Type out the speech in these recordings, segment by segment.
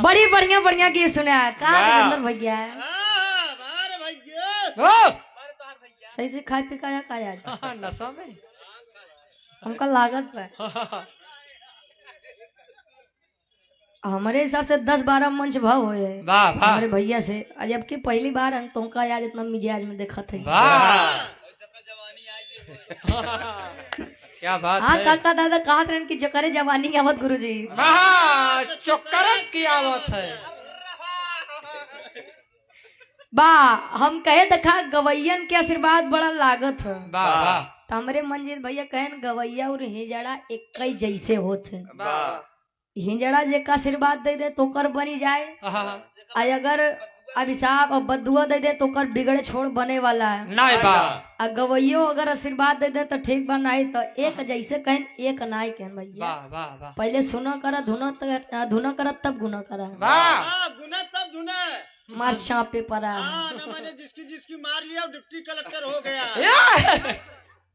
बड़ी बढ़िया बढ़िया गीत सुना का अंदर भैया है सही से खाए पी का खाया नशा में हमका लागत है हमारे हिसाब से 10-12 मंच भाव हुए है हमारे भैया से जबकि पहली बार हम तुमका याद इतना मिजाज में देखा थे क्या बात हाँ है। काका दादा कहा थे कि चक्कर जवानी की आवत गुरु जी चक्कर की आवत है बा हम कहे देखा गवैयन के आशीर्वाद बड़ा लागत है वाह हमरे मंजिल भैया कहन गवैया और हिजड़ा एक ही जैसे होते हिजड़ा जे का आशीर्वाद दे दे तो कर बनी जाए अगर अभिशाप और बदुआ दे दे तो कर बिगड़े छोड़ बने वाला है नहीं बा गवैयो अगर आशीर्वाद दे दे तो ठीक बा नहीं तो एक जैसे कहन एक नाई कहन भैया पहले सुनो करा धुनो करा तब गुना करा गुना तब धुना मार छापे पड़ा मैंने जिसकी मार लिया डिप्टी कलेक्टर हो गया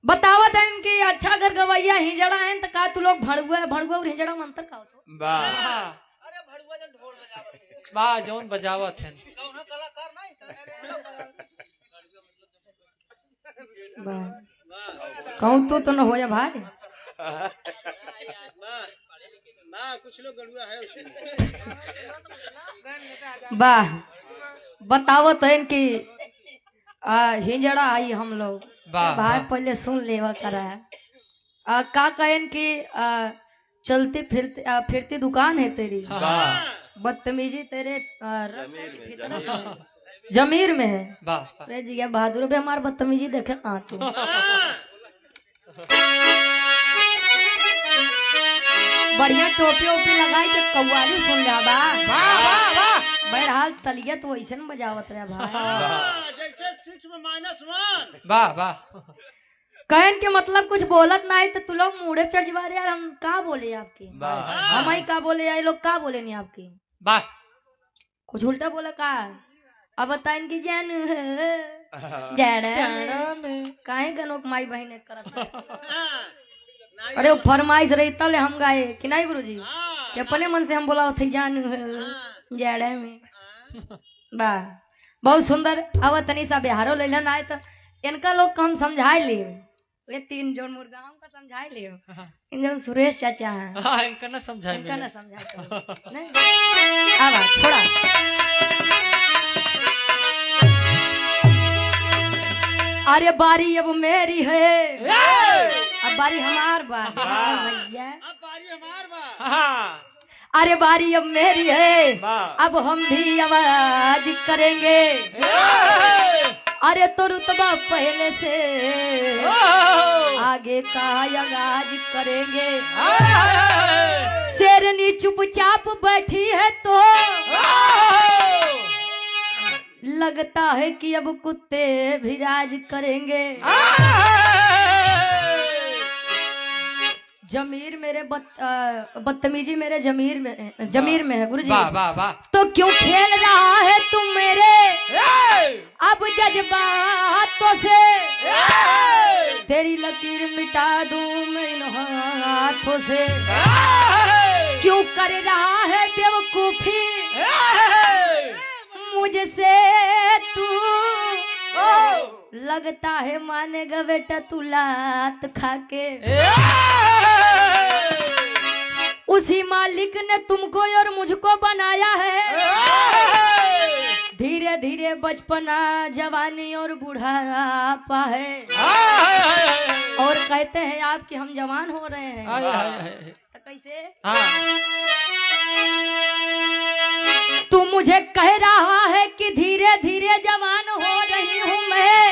बतावत है इनकी अच्छा अगर गवैया हिजड़ा है तो का तू लोग भड़ुआ और हिजड़ा में अंतर का होता अरे भड़ुआ जन ढोल बजावत बा जौन बजावत है कौन कलाकार नहीं कहूँ तो न हो जा भाई कुछ लोग गड़ुआ है वाह बतावत है इनकी हिजड़ा आई हम लोग भाई पहले सुन लेवा करा है का कहन की चलती फिरती दुकान है तेरी बदतमीजी तेरे जमीर में है अरे जी बहादुर भी हमारे बदतमीजी देखे कहाँ तू बढ़िया टोपी ओपी लगाई के कव्वाली सुन लिया बा बहरहाल तलिया तो वैसे न बजावत रहे भाई जैसे 6 में -1 वाह कहन के मतलब कुछ बोलत ना है तो तू लोग मुड़े चढ़ जवा रहे यार हम का बोले आपकी हम ही का बोले यार लोग का बोले नहीं आपकी वाह कुछ उल्टा बोला का अब बताएं कि जान काहे गनोक माई बहन करत अरे वो फरमाइश रही तब हम गाए कि नहीं गुरुजी कि अपने मन से हम बोला थे जान जाड़ा में वाह बहुत सुंदर अब तनी सा बिहारो लेलन आए तो इनका लोग कम समझाए लियो ये 3 जोन मुर्गा हम का समझाए लियो इन जो सुरेश चाचा है इनका ना समझाए इनका ना समझाए नहीं आवा छोड़ा अरे बारी अब मेरी है अब बारी हमार बात भैया अब बारी हमार बा अरे बारी अब मेरी है अब हम भी आवाज करेंगे अरे तो रुतबा पहले से आगे का आगाज करेंगे शेरनी चुपचाप बैठी है तो लगता है कि अब कुत्ते भी राज करेंगे जमीर मेरे बदतमीजी मेरे जमीर में है गुरुजी तो क्यों खेल रहा है तुम मेरे अब जज्बातों से तेरी लकीर मिटा दूं मैं इन हाथों से क्यों कर रहा है बेवकूफी मुझसे तू लगता है मानेगा बेटा तू लात खाके उसी मालिक ने तुमको और मुझको बनाया है धीरे धीरे बचपना जवानी और बुढ़ापा है और कहते हैं आप कि हम जवान हो रहे हैं तो कैसे तू मुझे कह रहा है कि धीरे धीरे जवान हो रही हूँ मैं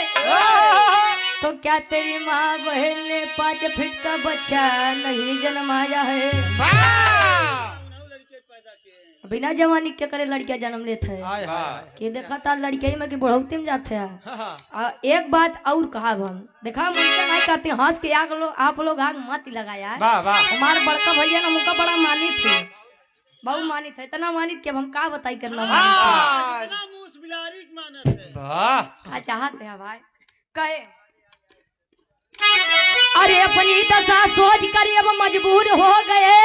तो क्या तेरी माँ बहन ने 5 फीट का बच्चा नहीं जन्माया है बिना जवानी क्या करे लड़कियां जन्म लेते है कि देखा था लड़किया में कि बढ़ौती में जाते हैं एक बात और कहा हम देखा मुझे नहीं कहते हंस के आप लोग आग मत लगाया हमारे बड़का भैया ना मुझका बड़ा मानी थे बहुत मानित है इतना मानित कि अब हम का बताई करना मानस है चाहते हैं भाई कहे अरे अपनी दशा सोच कर अब मजबूर हो गए,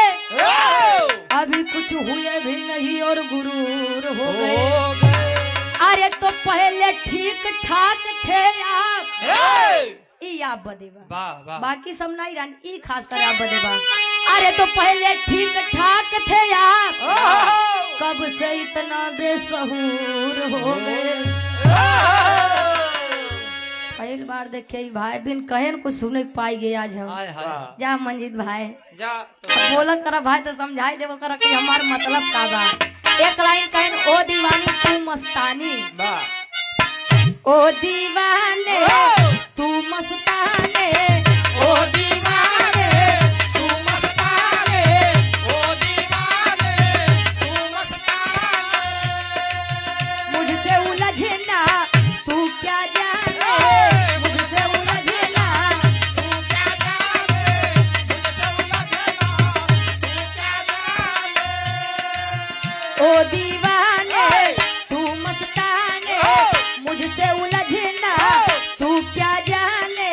अभी कुछ हुए भी नहीं और गुरूर हो गए। अरे तो पहले ठीक ठाक थे आप, ई आप बदेबा, बाकी सब नहीं रान, ई खास कर आप बदेबा। अरे तो पहले ठीक ठाक थे आप, कब से इतना बेसहूर हो गए। पहली बार देखे भाई बिन कहे न कुछ सुने पाई गए आज हम। जा मंजीत भाई जा बोला करा भाई तो समझाई देवो करा कि हमार मतलब का बा। एक लाइन कहन ओ दीवानी तू मस्तानी, ओ दीवाने तू मस्ताने, ओ दीवाने तू मस्ताने, ओ दीवाने तू मस्ताने। मुझसे उलझना तू क्या जाने, मुझसे उलझना तू क्या जाने, मुझसे उलझना तू क्या जाने। ओ दीवाने तू मस्ताने, मुझसे उलझना तू क्या जाने।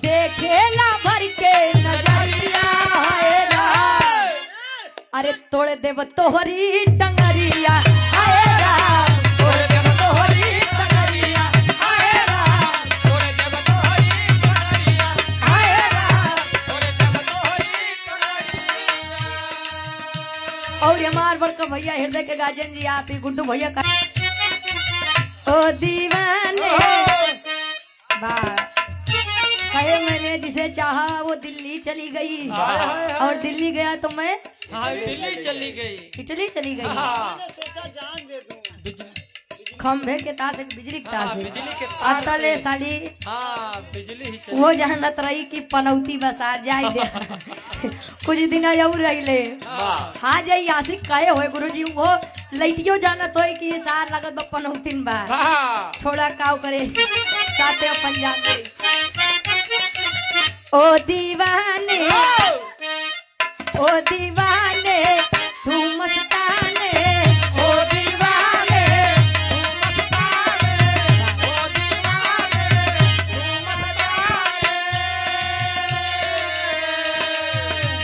देखेला भर के नजरिया है राम, अरे तोड़ देव तोहरी टंगरिया हाय राम, तोड़ देव तोहरी टंगरिया हाय राम, तोड़ देव तोहरी टंगरिया हाय राम, तोड़ देव तोहरी टंगरिया। और हमार बड़का भैया हृदय के गार्जियन जी आप ही गुड्डू भैया का ओ दीवाने बा कहे मैंने जिसे चाहा वो दिल्ली चली गई, और दिल्ली गया तो मैं दिल्ली चली गई, इटली चली गई। मैंने सोचा जान दे दूं। खंभे के तार से बिजली के तार से बिजली के तार अतले से। साली बिजली ही चली। वो जानत रही कि पनौती बसार जाई दे कुछ दिन और रहिले हाँ जाई आशिक काहे होए गुरुजी वो लइटियो जानत होए कि सार लगत बा पनौतीन बा छोड़ा काव करे साथे अपन जाते। ओ दीवाने ओ दीवाने तू मस्ताने, ओ दीवाने तू मस्ताने, ओ दीवाने तू मस्ताने।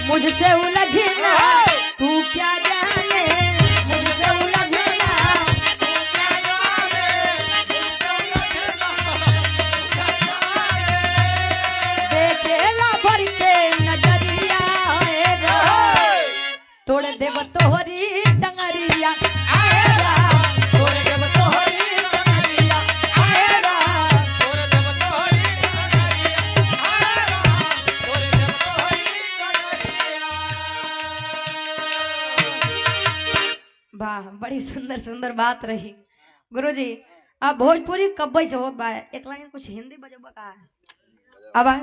मुझसे उलझना तू क्या जाने, मुझसे उलझना तू क्या जाने, मुझसे उलझना तू क्या जाने। देखेला भर के नजरिया है राम, तोड़ देव तोहरी टंगरिया आए राम, तोड़ देव तोहरी टंगरिया आए राम, तोड़ देव तोहरी टंगरिया हाय राम, तोड़ देव तोहरी टंगरिया। वाह बड़ी सुंदर सुंदर बात रही गुरुजी। अब भोजपुरी कब्बई से होत बा, एक लाइन कुछ हिंदी बजबा का अब आ?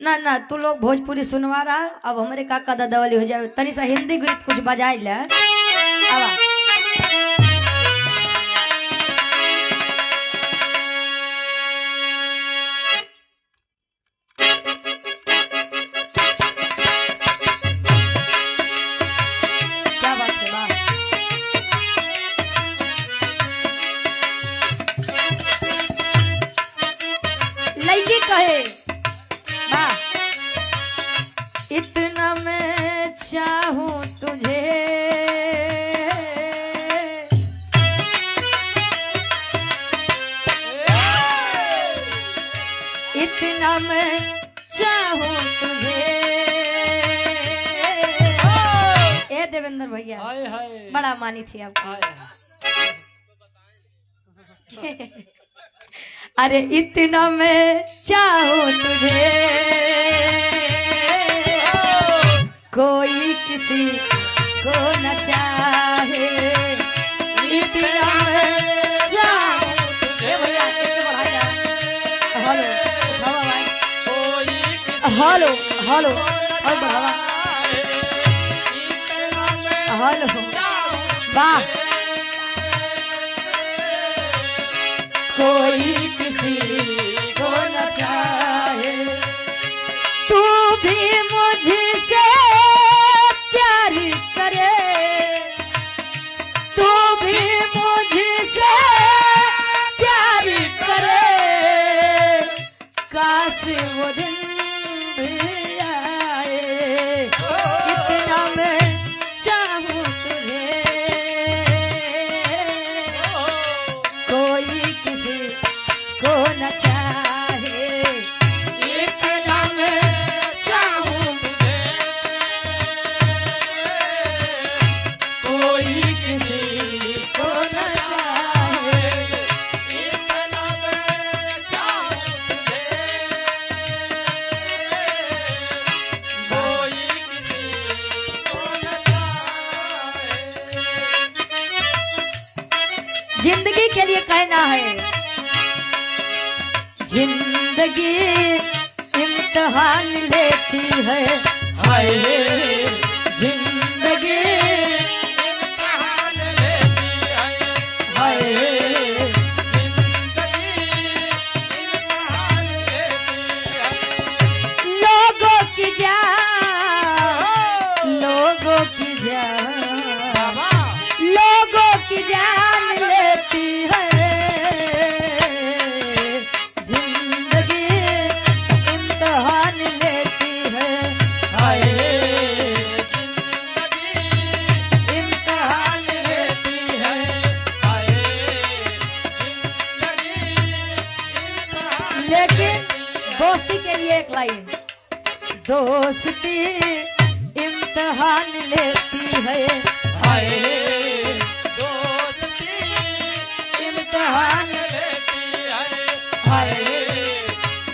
ना ना तू लोग भोजपुरी सुनवा रहा, अब हमारे काका दादा वाली हो जाए तनी सा हिंदी गीत कुछ बजाई ले अब आ। क्या बात है वाह। लड़की कहे वाह इतना मैं चाहूं तुझे, इतना मैं चाहूं तुझे। ए देवेंद्र भैया हाय हाय बड़ा मानी थी आपको। हाय अरे इतना मैं चाहूं तुझे, कोई किसी को न चाहे, इतना मैं चाहूं तुझे। भैया कैसे बढ़ाएगा? हेलो उठावा भाई, हेलो हेलो और बढ़ावा, हेलो वाह। कोई किसी को न चाहे, तू भी मुझसे प्यार करे, तू भी मुझसे प्यार करे। काश वो जिंदगी के लिए कहना है, जिंदगी इम्तिहान लेती है, हाय जिंदगी इम्तिहान लेती है, हाय जिंदगी इम्तिहान लेती है। लोगों की जान, लोगों की जान, बाबा लोगों की जान लेती है, जिंदगी इम्तिहान लेती है, हाय जिंदगी इम्तिहान लेती है, हाय जिंदगी इम्तिहान लेकिन दोस्ती के लिए एक लाइन, दोस्ती इम्तिहान लेती है, हाय दोस्ती इम्तिहान लेती है, हाय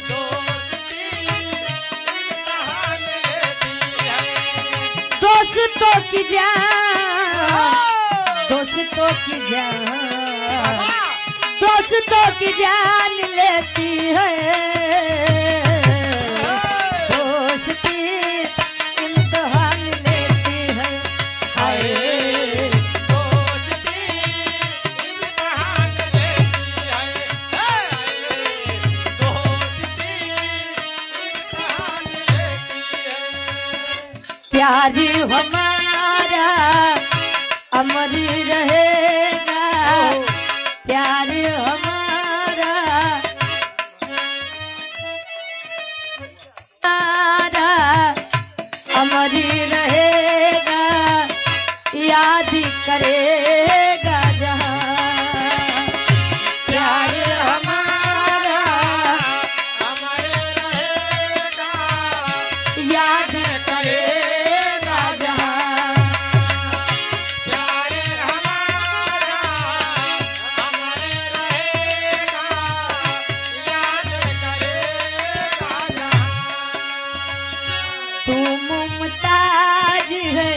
दोस्ती इम्तिहान लेती है। दोस्तों की जान, दोस्तों की जान, दोस्तों की जान लेती है, दोस्ती इम्तिहान लेती है, हाय दोस्ती इम्तिहान लेती है, दोस्ती इम्तिहान लेती है। प्यार हमारा अमर रहेगा, प्यार हमारा अमर रहेगा, याद करेगा जहां, प्यार हमारा हमारे रहेगा, याद करेगा जहां, प्यार हमारा हमारे रहेगा, याद करेगा जहां। तू मुमताज है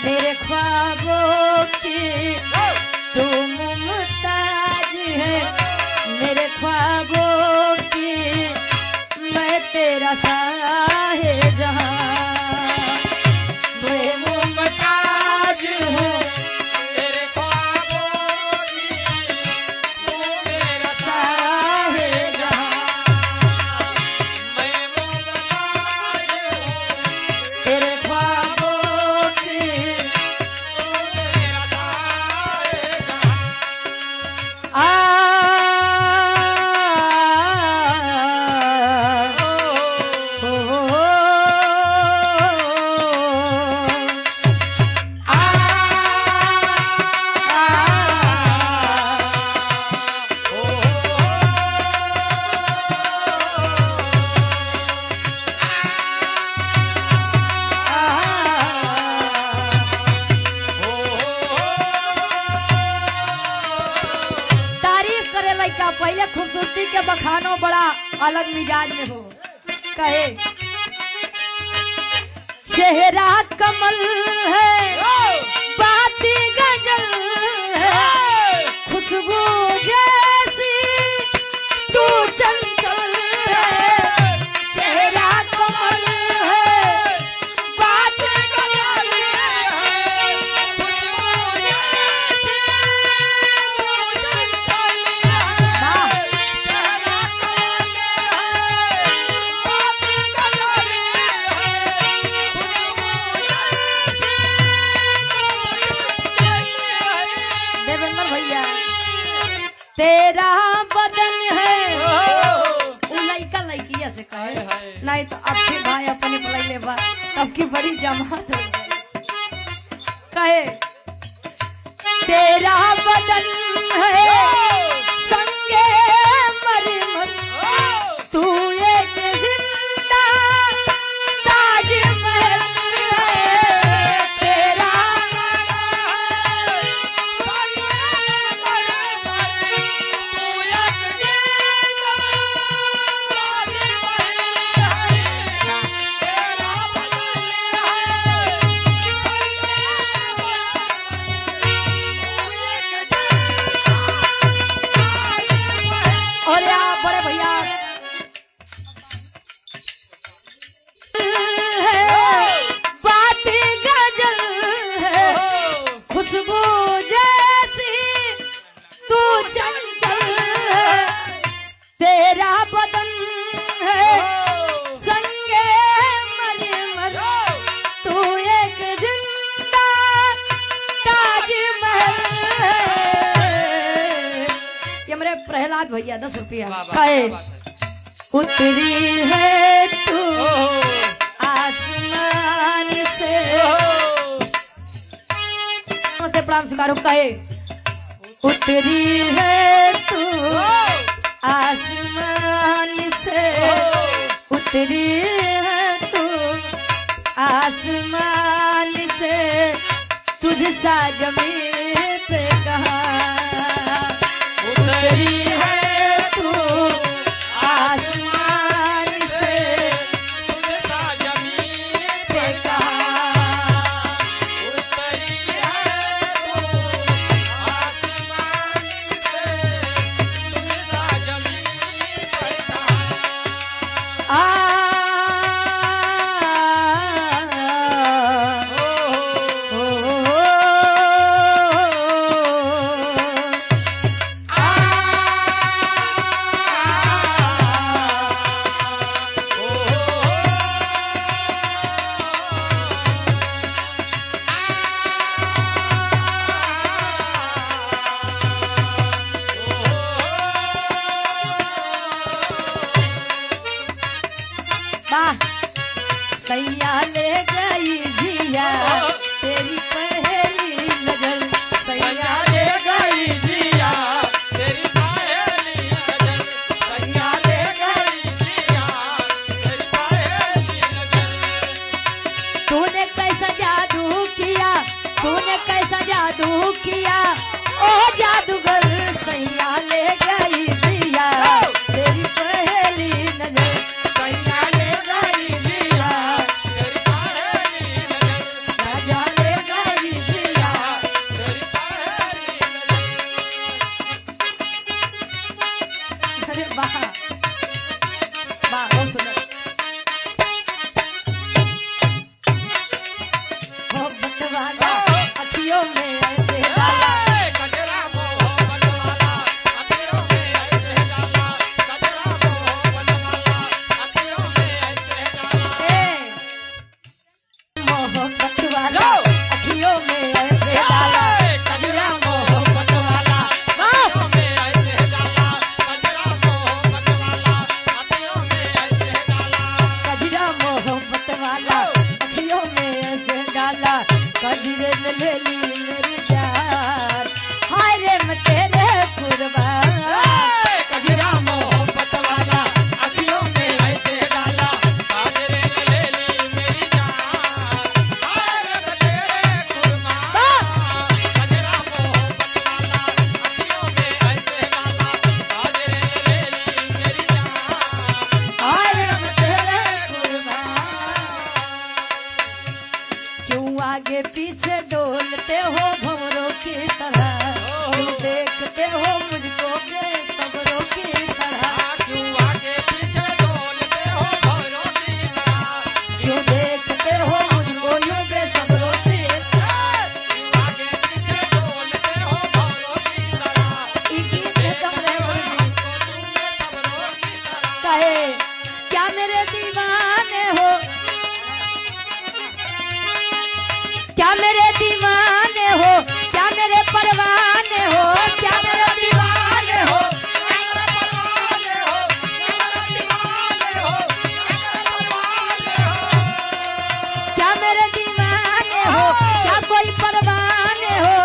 मेरे ख्वाबों की, तू मुमताज है मेरे ख्वाबों की, मैं तेरा साहे जहां, मैं मुमताज हूँ तेरे ख्वाबों की, तू मेरा साहे जहां, मैं मुमताज हूँ, तेरे ख्वाबों की, तू मेरा सारे जहां। आ ओ तारीफ करे लड़का पहले खूबसूरती के बखानो बड़ा अलग मिजाज में हो, कहे चेहरा कमल है, बाती गजल है, खुशबू जैसी तू चंचल है, चेहरा कमल है, बात गजल है, देवेंद्र भैया तेरा बदन है, उ लइका लइकिया से कहे, नहीं तो अच्छे भाई अपने पलैले बा तब की बड़ी जमात हो गई, कहे तेरा बदन है संगे मरमर, तू एक जिंदा ताजमहल है, तेरा प्रहलाद भैया 10 रुपया वाह, वाह, कहे क्या बात है। उतरी है तू ओहो, आसमान से ओहो, से प्रणाम स्वीकारो कहे उतरी है तू आसमान से उतरी है तू आसमान से तुझसा जमीन पे कहाँ उतरी है तू आसमान से तुझसा जमीन पे कहाँ उतरी है तू आसमान से तुझसा जमीन पे कहाँ। आ सैया ले गई जिया तेरी पहली नजर सैया ले गई जिया तेरी पहली नजर सैया ले गई जिया तेरी पहली नजर। तूने कैसा जादू किया तूने कैसा जादू किया ओ जादूगर सैया ले गई जिया तेरी पहली नजर सैया ले गई जिया तेरी पहली नजर राजा ले गई जिया तेरी पहली नजर। अरे वाह वाह बहुत सुंदर मोहब्बत वाला अखियों में ऐसे डाला कजरा मोहब्बत वाला अखियों में ऐसे डाला कजरा मोहब्बत वाला अखियों में ऐसे डाला। ए, मोहब्बत वाला अखियों में ऐसे डाला कजरा मोहब्बत वाला अखियों में ऐसे डाला कजरा मोहब्बत वाला अखियों में ऐसे डाला। कजरा मोहब्बत वाला अखियों में ऐसे डाला कजरे ने ले ली मेरी जान हाय रे मैं तेरे कुर्बान कजरा मोहब्बत वाला अखियों में ऐसे डाला कजरे ने ले ली मेरी जान हाय रे मैं तेरे कुर्बान। कजरा मोहब्बत वाला अखियों में ऐसे डाला कजरे ने ले ली मेरी जान हाय रे मैं तेरे कुर्बान क्यों आगे पीछे डोलते हो भंवरों की तरह क्यों देखते हो मुझको बेसब्रों की तरह क्यों आगे पीछे डोलते हो भौरों की तरह क्यों देखते हो मुझको यूं बेसब्रों से क्यों आगे पीछे डोलते हो भौरों की तरह इसी के कमरे में कहे क्या मेरे दीवाने हो क्या मेरे दीवाने हो क्या मेरे परवाने हो क्या मेरे दीवाने हो क्या मेरे दीवाने हो क्या कोई परवाने हो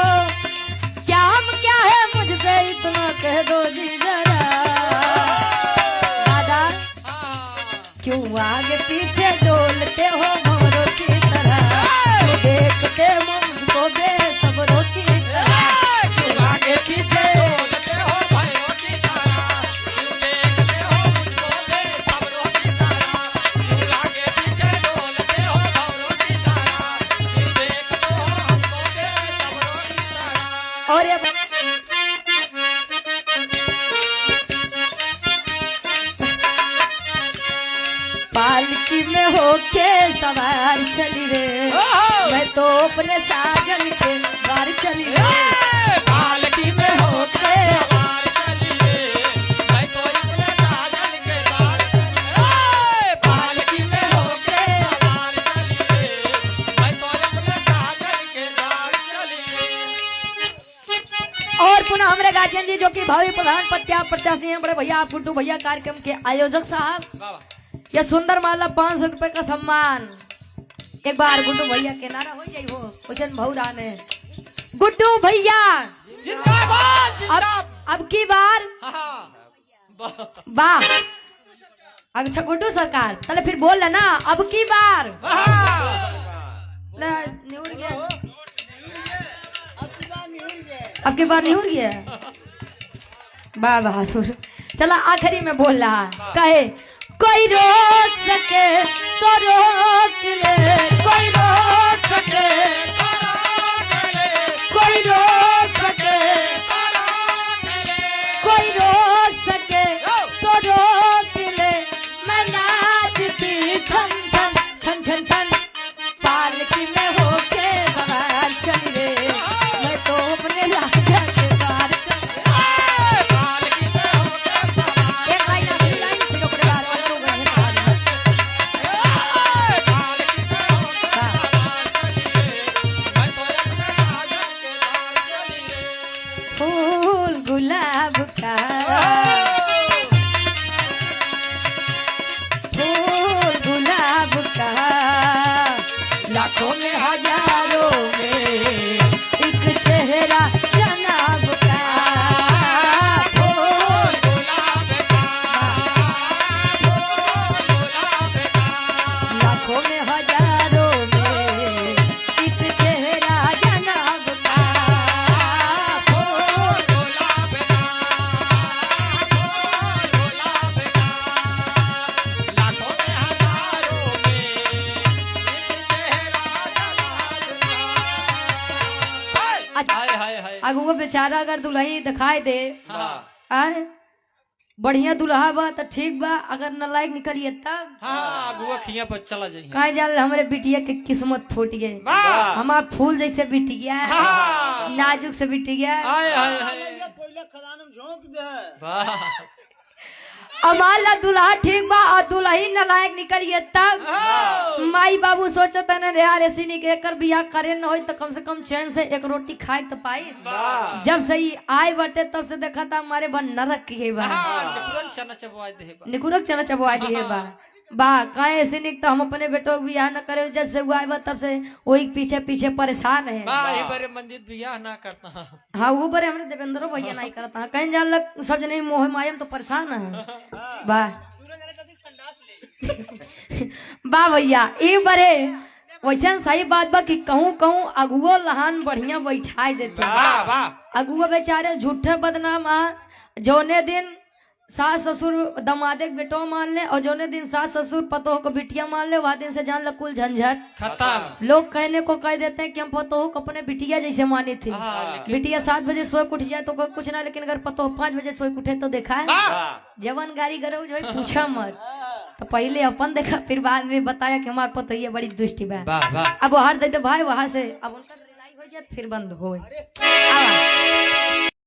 क्या हम क्या है मुझसे इतना कह दो जी जरा दादा क्यों आगे पीछे डोलते हो भंवरों की तरह क्यों देखते हो मुझको बेसब्रों की तरह क्यों आगे पीछे डोलते हो भौरों की तरह क्यों देखते हो मुझको बेसब्रों की तरह क्यों आगे पीछे डोलते हो भौरों की तरह क्यों देखते हो हमको बेसब्रों की तरह। और ये पालकी में होके सवार चली रे मैं तो अपने साजन के बार चली रे पालकी में होके सवार चली रे मैं तो अपने साजन के बार पालकी में होके सवार चली रे मैं तो अपने साजन के बार चली रे। और पुनः हमारे गार्जियन जी जो कि भावी प्रधान प्रत्याशी हैं, बड़े भैया गुड्डू भैया कार्यक्रम के आयोजक साहब, ये सुंदर माला 500 रुपए का सम्मान। एक बार गुड्डू भैया के नारा हो जाई हो हुसैन भौरा ने। गुड्डू भैया जिंदाबाद अब जिंदाबाद। अब की बार वाह वाह। अच्छा गुड्डू सरकार चले फिर बोल लेना अब की बार। ले, निहुर गया अब की बार निहुर गया। वाह बहादुर। चला आखिरी में बोल रहा कहे कोई रोक सके तो रोक ले, कोई रोक सके, कोई रोक सके, कोई रोक सके तो रोक ले। मैं नाचती छन छन छन छन छन पालकी में होके सवार चल रे, मैं तो अपने राजा के द्वार चल। एक लाइन आखिरी लाइन फिर अपने बात करो गए सारे। फूल गुलाब का, फूल गुलाब का, लाखों में हजारों में एक चेहरा जनाब का। फूल लाखों में हजारों में एक चेहरा जनाब का। अच्छा हाय हाय हाय। अगू को बेचारा अगर दुल्ही दिखाई दे हाँ आए बढ़िया दुल्हा बा तो ठीक बा, अगर नलायक निकलिए तब हाँ गुआ खिया पर चला जाइए। कहा जान हमारे बिटिया के किस्मत फूट गए। वाह। हमारा फूल जैसे बिटिया हाँ। नाजुक से बिटिया। हाय हाय हाय। कोयला खदान में झोंक दे है। वाह हमारा दुल्हा ठीक बा और दुल्ही नलायक निकलिए तब माई बाबू सोचत है रे यार ऐसी नहीं के कर बियाह करे न हो तो कम से कम चैन से एक रोटी खाए तो पाई। वाह। जब सही आए बटे तब से देखा था हमारे बन नरक की बा, निकुरन चना चबवाए दे बा। निकुरक चना चबवा दिए बा। बा काहे ऐसे नहीं तो हम अपने बेटों को बियाह न करे, जब से हुआ बा तब से वही पीछे पीछे परेशान है। वाह ये बड़े मंदिर बियाह ना करता। हाँ वो बड़े हमने देवेंद्रो भैया नहीं करता है, कहीं जान लग सब जने मोह मायम तो परेशान है। बा बा भैया ये बड़े वैसे सही बात बा कि कहूँ कहूँ अगुओ लहान बढ़िया बैठाई देते। वाह वाह। अगुआ बेचारे झूठे बदनाम आ, जौने दिन सास ससुर दमादे के बेटो मान ले और जौने दिन सास ससुर पतोह को बिटिया मान ले वह दिन से जान लो कुल झंझट खत्म। लोग कहने को कह देते हैं कि हम पतोह को अपने बिटिया जैसे मानी थी। हाँ, बिटिया 7 बजे सोए उठ जाए तो कोई कुछ ना, लेकिन अगर पतोह 5 बजे सोए उठे तो देखा है जवन गाड़ी गरौ जो है पूछा मत। तो पहले अपन देखा फिर बाद में बताया कि हमारे पतोह ये बड़ी दुष्टी बा। वाह वाह। अब बाहर देते भाई वहां से अब उनका रिलाई हो जाए फिर बंद हो।